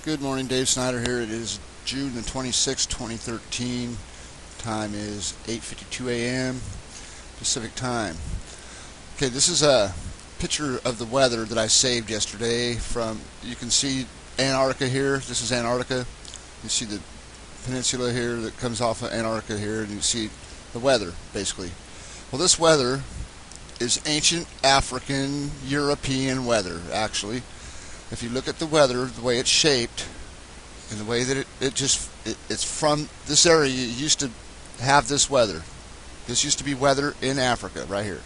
Good morning, Dave Snyder here. It is June the 26th, 2013. Time is 8:52 a.m. Pacific time. Okay, this is a picture of the weather that I saved yesterday from, you can see Antarctica here. This is Antarctica. You see the peninsula here that comes off of Antarctica here, and you see the weather, basically. Well, this weather is ancient African, European weather, actually. If you look at the weather, the way it's shaped, and the way that it's from this area, you used to have this weather. This used to be weather in Africa, right here.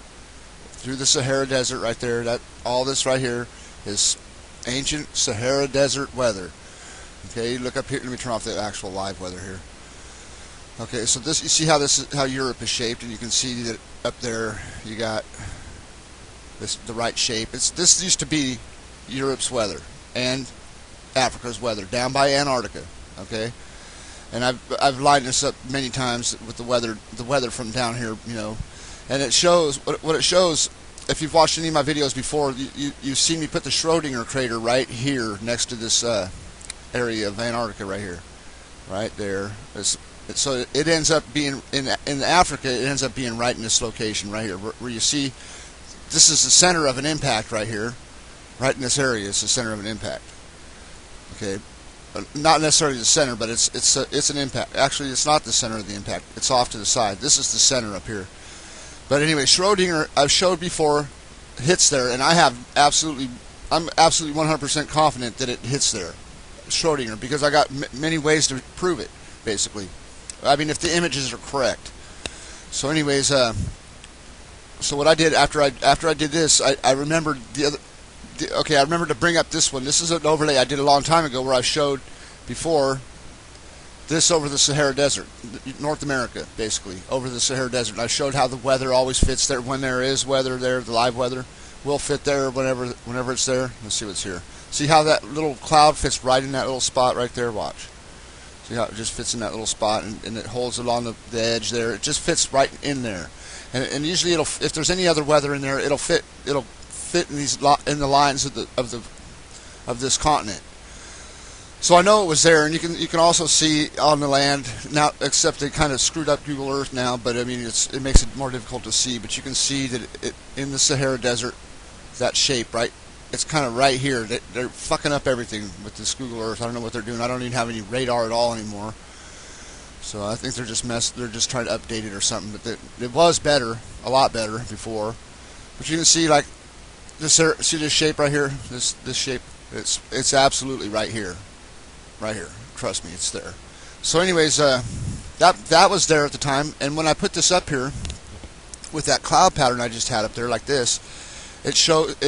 Through the Sahara Desert right there, all this right here is ancient Sahara Desert weather. Okay, look up here, let me turn off the actual live weather here. Okay, so this, you see how Europe is shaped, and you can see that up there you got the right shape. This used to be Europe's weather and Africa's weather down by Antarctica. Okay, and I've lined this up many times with the weather from down here, you know, and it shows what it shows. If you've watched any of my videos before, you've seen me put the Schrodinger crater right here next to this area of Antarctica right here, right there. So it ends up being in Africa. It ends up being right in this location right here, where you see this is the center of an impact right here. Right in this area, it's the center of an impact. Okay, not necessarily the center, but it's an impact. Actually, it's not the center of the impact. It's off to the side. This is the center up here. But anyway, Schrodinger, I've showed before, hits there, and I'm absolutely 100% confident that it hits there, Schrodinger, because I got many ways to prove it. Basically, I mean, if the images are correct. So, anyways, so what I did after I did this, I remembered I remember to bring up this one. This is an overlay I did a long time ago where I showed before this over the Sahara Desert, North America, basically, over the Sahara Desert. And I showed how the weather always fits there. When there is weather there, the live weather will fit there whenever it's there. Let's see what's here. See how that little cloud fits right in that little spot right there? Watch. See how it just fits in that little spot, and it holds along the edge there. It just fits right in there. And usually if there's any other weather in there, it'll fit in the lines of this continent. So I know it was there, and you can also see on the land now, except they kind of screwed up Google Earth now, but I mean it makes it more difficult to see. But you can see that in the Sahara Desert, that shape, right? It's kind of right here. They're fucking up everything with this Google Earth. I don't know what they're doing. I don't even have any radar at all anymore. So I think they're just trying to update it or something. But it was better, a lot better before. But you can see, like, see this shape right here? This shape, it's absolutely right here. Right here. Trust me, it's there. So anyways, that was there at the time, and when I put this up here with that cloud pattern I just had up there like this, it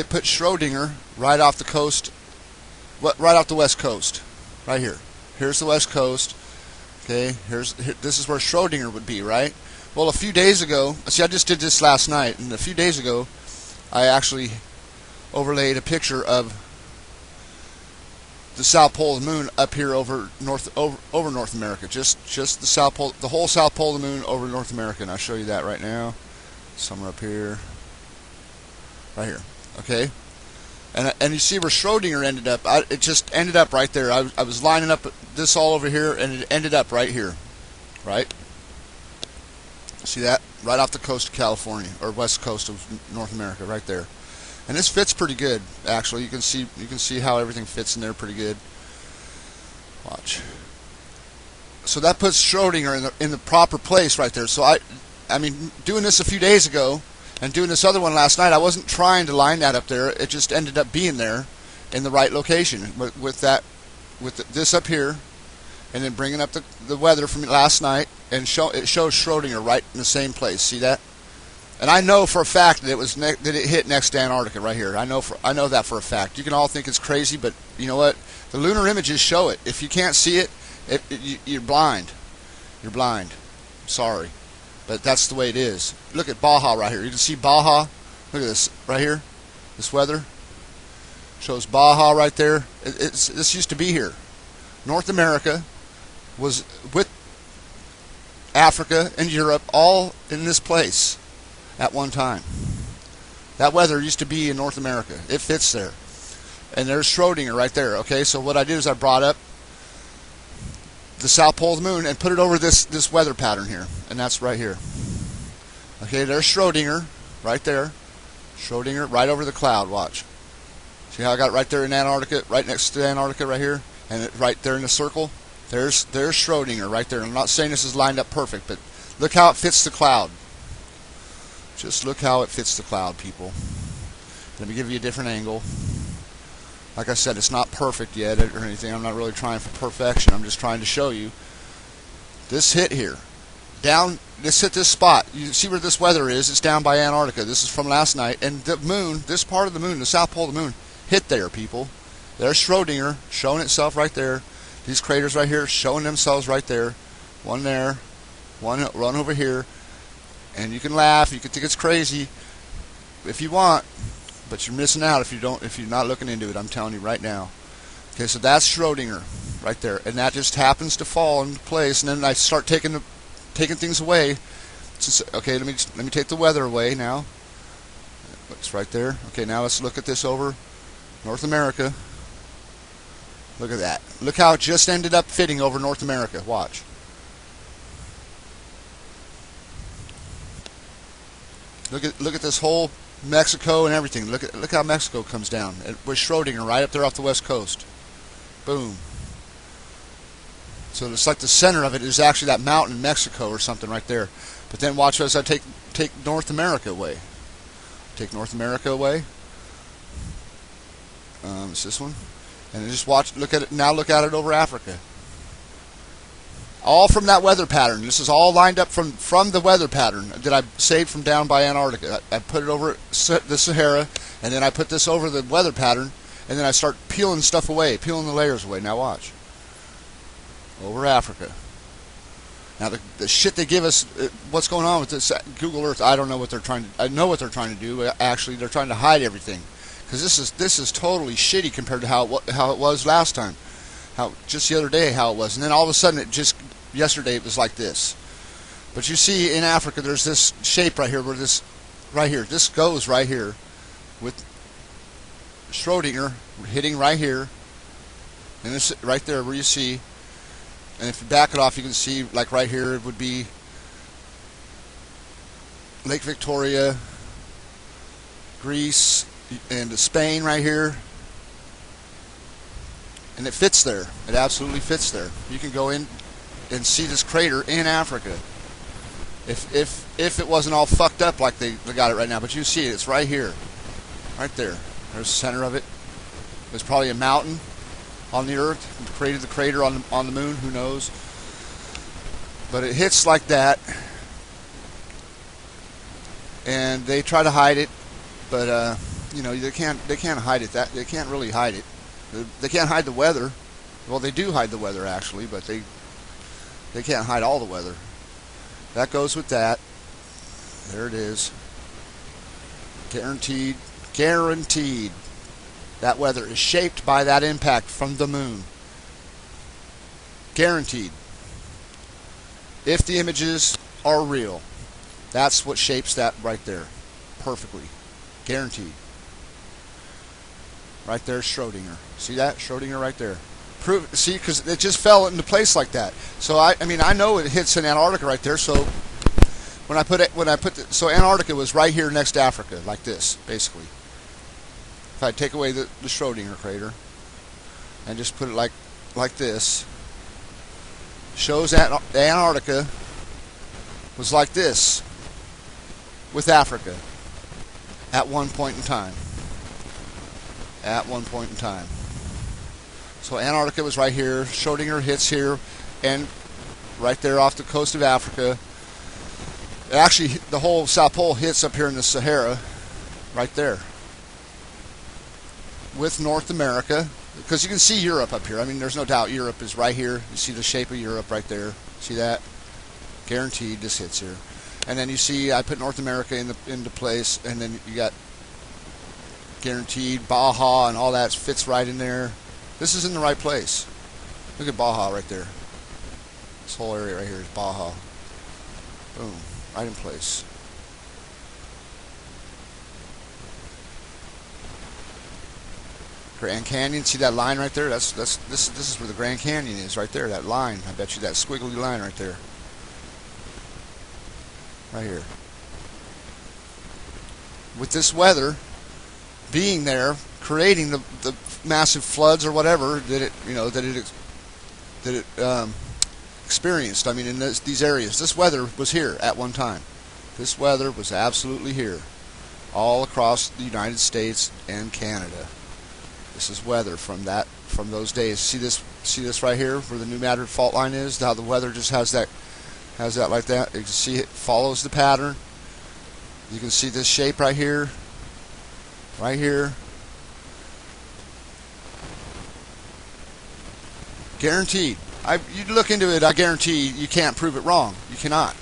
put Schrodinger right off the coast, right off the west coast. Right here. Here's the west coast. Okay, this is where Schrodinger would be, right? Well, a few days ago, see, I just did this last night, and a few days ago I actually overlaid a picture of the South Pole of the Moon up here over North America, just the South Pole, the whole South Pole of the Moon over North America, and I'll show you that right now, somewhere up here, right here. Okay, and you see where Schrodinger ended up. It just ended up right there. I was lining up this all over here, and it ended up right here, right? See that? Right off the coast of California, or west coast of North America, right there. And this fits pretty good, actually. You can see how everything fits in there pretty good. Watch. So that puts Schrodinger in the proper place right there. So I mean, doing this a few days ago and doing this other one last night, I wasn't trying to line that up there. It just ended up being there in the right location with this up here, and then bringing up the weather from last night, and it shows Schrodinger right in the same place. See that? And I know for a fact that it hit next to Antarctica right here. I know that for a fact. You can all think it's crazy, but you know what? The lunar images show it. If you can't see it, you're blind. You're blind. Sorry, but that's the way it is. Look at Baja right here. You can see Baja. Look at this right here. This weather shows Baja right there. This used to be here. North America was with Africa and Europe all in this place at one time. That weather used to be in North America. It fits there. And there's Schrodinger right there. Okay, so what I did is I brought up the south pole of the moon and put it over this weather pattern here, and that's right here. Okay, there's Schrodinger right there. Schrodinger right over the cloud. Watch. See how I got it right there in Antarctica, right next to Antarctica right here, and right there in the circle. There's Schrodinger right there. I'm not saying this is lined up perfect, but look how it fits the cloud. Just look how it fits the cloud, people. Let me give you a different angle. Like I said, it's not perfect yet or anything. I'm not really trying for perfection. I'm just trying to show you this hit here. This hit this spot. You see where this weather is? It's down by Antarctica. This is from last night. And the moon, this part of the moon, the south pole of the moon, hit there, people. There's Schrodinger showing itself right there. These craters right here showing themselves right there. One there, one over here. And you can laugh. You can think it's crazy if you want. But you're missing out if you're not looking into it. I'm telling you right now. Okay, so that's Schrodinger right there, and that just happens to fall into place. And then I start taking things away. Okay, let me take the weather away now. It's right there. Okay, now let's look at this over North America. Look at that. Look how it just ended up fitting over North America. Watch. Look at this whole Mexico and everything. Look how Mexico comes down with Schrodinger right up there off the west coast. Boom. So it's like the center of it is actually that mountain in Mexico or something right there. But then watch as I take North America away. Take North America away. It's this one, and just watch. Look at it now. Look at it over Africa. All from that weather pattern. This is all lined up from the weather pattern that I saved from down by Antarctica. I put it over the Sahara, and then I put this over the weather pattern, and then I start peeling stuff away, peeling the layers away. Now watch. Over Africa. Now the shit they give us, what's going on with this Google Earth? I don't know what they're trying to. I know what they're trying to do. Actually, they're trying to hide everything, because this is totally shitty compared to how it was last time. How just the other day how it was, and then all of a sudden yesterday it was like this. But you see in Africa there's this shape right here where this goes right here with Schrodinger hitting right here, and this right there where you see, and if you back it off you can see like right here it would be Lake Victoria, Greece, and Spain right here. And it fits there. It absolutely fits there. You can go in and see this crater in Africa. If it wasn't all fucked up like they got it right now. But you see it. It's right here. Right there. There's the center of it. There's probably a mountain on the Earth. It created the crater on the moon. Who knows? But it hits like that. And they try to hide it. But, you know, they can't hide it. They can't really hide it. They can't hide the weather. Well, they do hide the weather actually, but they can't hide all the weather. That goes with that. There it is. Guaranteed. Guaranteed. That weather is shaped by that impact from the moon. Guaranteed. If the images are real, that's what shapes that right there. Perfectly. Guaranteed. Right there, Schrodinger. See that? Schrodinger right there. See, because it just fell into place like that. So I mean, I know it hits in Antarctica right there. So so Antarctica was right here next to Africa, like this, basically. If I take away the Schrodinger crater and just put it like this, shows that Antarctica was like this with Africa at one point in time. At one point in time. So Antarctica was right here. Schrodinger hits here, and right there off the coast of Africa. Actually, the whole South Pole hits up here in the Sahara, right there, with North America, because you can see Europe up here. I mean, there's no doubt Europe is right here. You see the shape of Europe right there. See that? Guaranteed this hits here. And then you see I put North America into place, and then you got guaranteed Baja and all that fits right in there. This is in the right place. Look at Baja right there. This whole area right here is Baja. Boom. Right in place. Grand Canyon. See that line right there? This is where the Grand Canyon is, right there. That line. I bet you that squiggly line right there. Right here. With this weather being there, creating the massive floods or whatever that it experienced. I mean, in these areas, this weather was here at one time. This weather was absolutely here, all across the United States and Canada. This is weather from those days. See this right here, where the New Madrid fault line is. How the weather just has that like that. You can see it follows the pattern. You can see this shape right here, right here. Guaranteed. You look into it, I guarantee you can't prove it wrong. You cannot.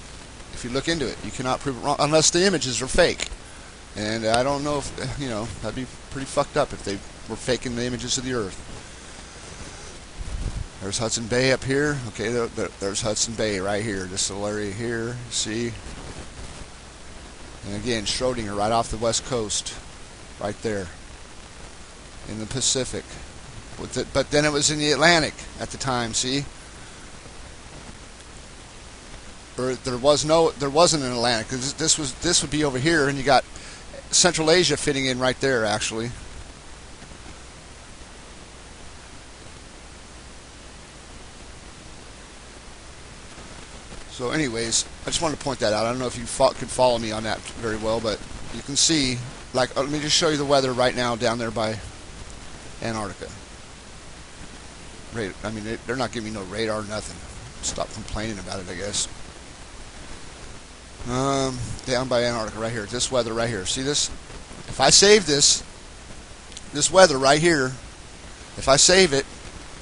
If you look into it, you cannot prove it wrong unless the images are fake. And I don't know if, that'd be pretty fucked up if they were faking the images of the Earth. There's Hudson Bay up here. Okay, there's Hudson Bay right here. This little area here, see? And again, Schrodinger right off the west coast, right there in the Pacific. But then it was in the Atlantic at the time, see? Or there wasn't an Atlantic. This would be over here, and you got Central Asia fitting in right there, actually. So anyways, I just wanted to point that out. I don't know if you could follow me on that very well, but you can see, like, let me just show you the weather right now down there by Antarctica. I mean, they're not giving me no radar, nothing. Stop complaining about it, I guess. Down by Antarctica right here. This weather right here. See this? If I save this weather right here, if I save it,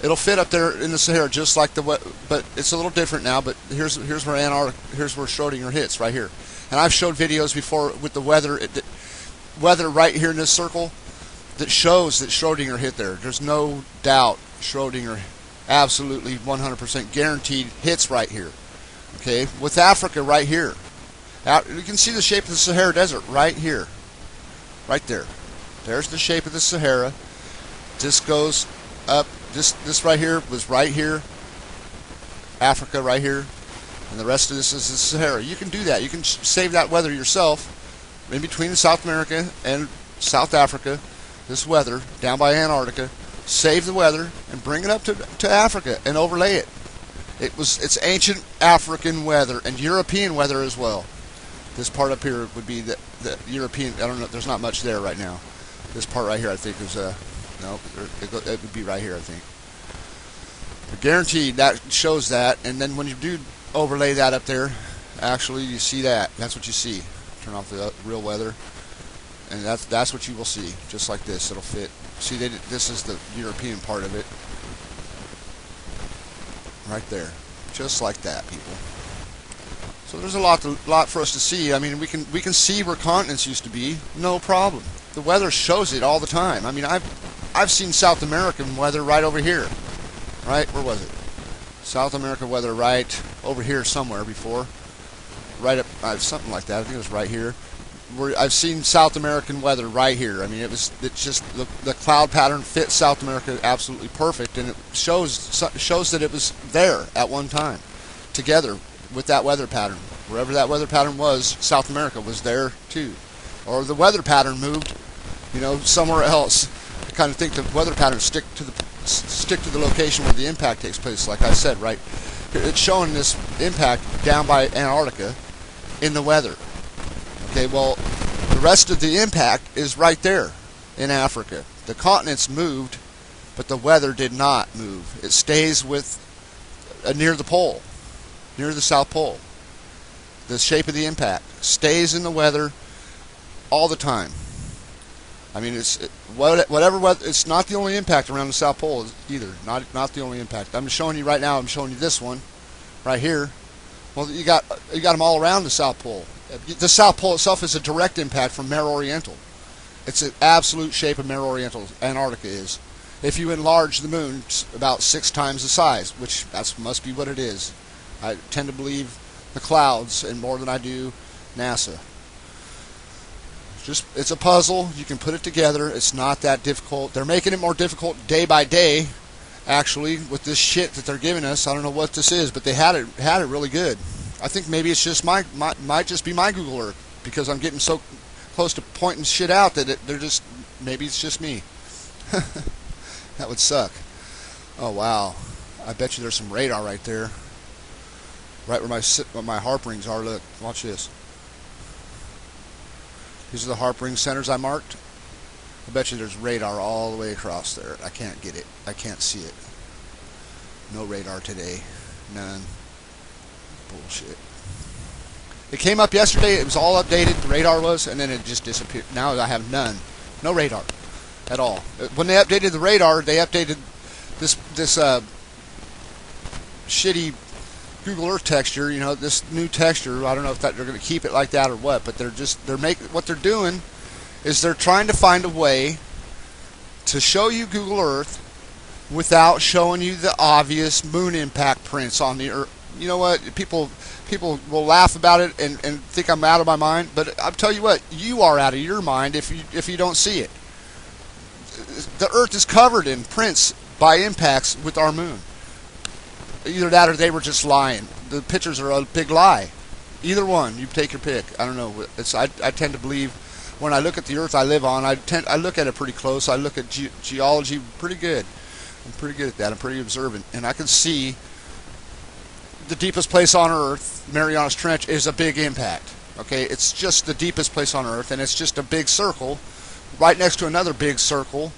it'll fit up there in the Sahara just like but it's a little different now. But here's where Schrodinger hits right here. And I've showed videos before with the weather right here in this circle that shows that Schrodinger hit there. There's no doubt Schrodinger absolutely 100% guaranteed hits right here. Okay, with Africa right here. You can see the shape of the Sahara Desert right here. Right there. There's the shape of the Sahara. This goes up. This right here was right here. Africa right here. And the rest of this is the Sahara. You can do that. You can save that weather yourself in between South America and South Africa. This weather down by Antarctica. Save the weather and bring it up to Africa and overlay it. It's ancient African weather and European weather as well. This part up here would be the European. I don't know. There's not much there right now. This part right here, I think, is no. It would be right here, I think. But guaranteed that shows that. And then when you do overlay that up there, actually you see that. That's what you see. Turn off the real weather, and that's what you will see. Just like this, it'll fit. See, this is the European part of it. Right there, just like that, people. So there's a lot for us to see. I mean, we can see where continents used to be, no problem. The weather shows it all the time. I mean, I've seen South American weather right over here. Right, where was it? South America weather right over here somewhere before. Right up, something like that. I think it was right here. I've seen South American weather right here. I mean, it's just the cloud pattern fits South America absolutely perfect, and it shows that it was there at one time, together with that weather pattern. Wherever that weather pattern was, South America was there too, or the weather pattern moved, somewhere else. I kind of think the weather patterns stick to the location where the impact takes place. Like I said, right, it's showing this impact down by Antarctica in the weather. Okay, well, the rest of the impact is right there in Africa. The continents moved, but the weather did not move. It stays with near the pole, near the South Pole. The shape of the impact stays in the weather all the time. I mean, whatever weather. It's not the only impact around the South Pole either. Not the only impact. I'm showing you right now. I'm showing you this one, right here. Well, you got them all around the South Pole. The South Pole itself is a direct impact from Mare Oriental. It's an absolute shape of Mare Oriental. Antarctica is. If you enlarge the moon, it's about 6 times the size, which must be what it is. I tend to believe the clouds and more than I do NASA. It's a puzzle. You can put it together. It's not that difficult. They're making it more difficult day by day, actually, with this shit that they're giving us. I don't know what this is, but they had it really good. I think maybe it's just might just be my Google Earth, because I'm getting so close to pointing shit out that they're just, maybe it's just me. That would suck. Oh wow, I bet you there's some radar right there, right where my harp rings are. Look, watch this. These are the harp ring centers I marked. I bet you there's radar all the way across there. I can't get it. I can't see it. No radar today. None. Bullshit. It came up yesterday. It was all updated. The radar was, and then it just disappeared. Now I have none. No radar at all. When they updated the radar, they updated this shitty Google Earth texture. You know, this new texture. I don't know if they're going to keep it like that or what. But what they're doing is they're trying to find a way to show you Google Earth without showing you the obvious moon impact prints on the Earth. You know what? People will laugh about it and think I'm out of my mind, but I'll tell you what, you are out of your mind if you don't see it. The Earth is covered in prints by impacts with our moon. Either that or they were just lying. The pictures are a big lie. Either one, you take your pick. I don't know. I tend to believe, when I look at the Earth I live on, I look at it pretty close. I look at geology pretty good. I'm pretty good at that. I'm pretty observant, and I can see the deepest place on Earth, Marianas Trench, is a big impact. Okay, it's just the deepest place on Earth, and it's just a big circle right next to another big circle.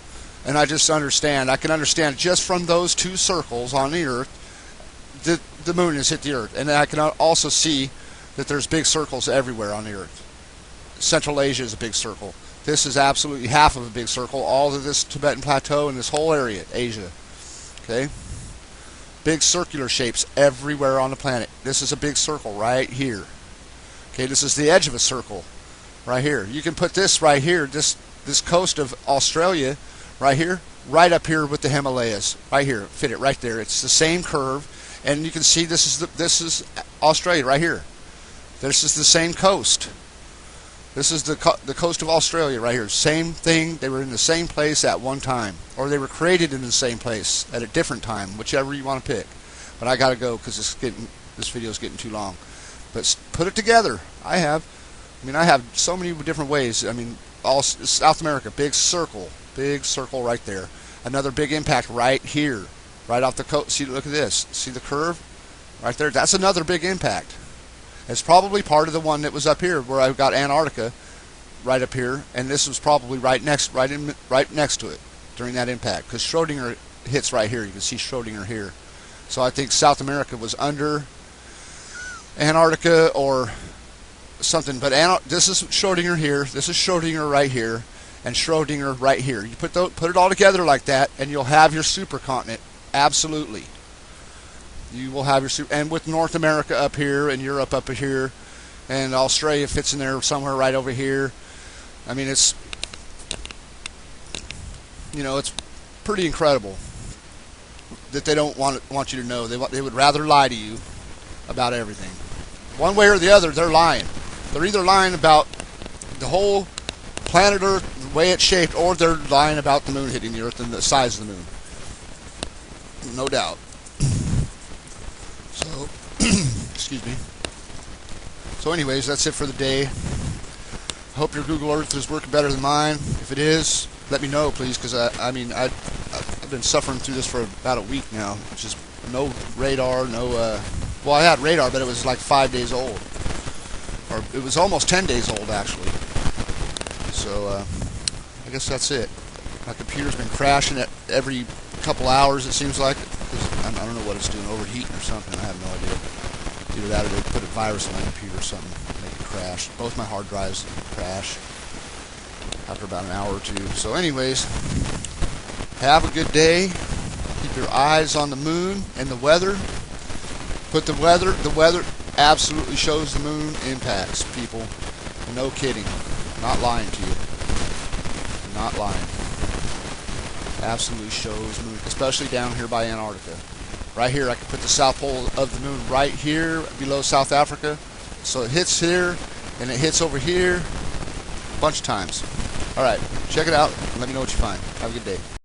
And I just understand. I can understand just from those two circles on the Earth that the moon has hit the Earth, and I can also see that there's big circles everywhere on the Earth. Central Asia is a big circle. This is absolutely half of a big circle. All of this Tibetan Plateau and this whole area, Asia. Okay. Big circular shapes everywhere on the planet. This is a big circle right here. Okay, this is the edge of a circle right here. You can put this right here, this coast of Australia right here, right up here with the Himalayas, right here. Fit it right there. It's the same curve, and you can see this is Australia right here. This is the same coast. This is the coast of Australia right here. Same thing. They were in the same place at one time, or they were created in the same place at a different time, whichever you want to pick. But I got to go because this video is getting too long. But put it together. I have so many different ways. I mean, all South America, big circle right there. Another big impact right here, right off the coast. See, look at this. See the curve right there? That's another big impact. It's probably part of the one that was up here where I've got Antarctica right up here, and this was probably right next to it during that impact, because Schrodinger hits right here. You can see Schrodinger here. So I think South America was under Antarctica or something, but this is Schrodinger here, this is Schrodinger right here, and Schrodinger right here. You put it all together like that, and you'll have your supercontinent. Absolutely. You will have your and with North America up here and Europe up here, and Australia fits in there somewhere right over here. I mean, it's pretty incredible that they don't want you to know. They would rather lie to you about everything. One way or the other, they're lying. They're either lying about the whole planet Earth, the way it's shaped, or they're lying about the moon hitting the Earth and the size of the moon. No doubt. So, excuse me. So anyways, that's it for the day. I hope your Google Earth is working better than mine. If it is, let me know, please, because I've been suffering through this for about a week now. Just no radar, no, well, I had radar, but it was like 5 days old. Or it was almost 10 days old, actually. So, I guess that's it. My computer's been crashing at every couple hours, it seems like. I don't know what it's doing, overheating or something. I have no idea. Either that or they put a virus on my computer or something, make it crash. Both my hard drives crash after about an hour or two. So anyways, have a good day. Keep your eyes on the moon and the weather. The weather absolutely shows the moon impacts, people. No kidding. Not lying to you. Not lying. Absolutely shows moon, especially down here by Antarctica. Right here, I can put the south pole of the moon right here below South Africa. So it hits here, and it hits over here, bunch of times. Alright, check it out and let me know what you find. Have a good day.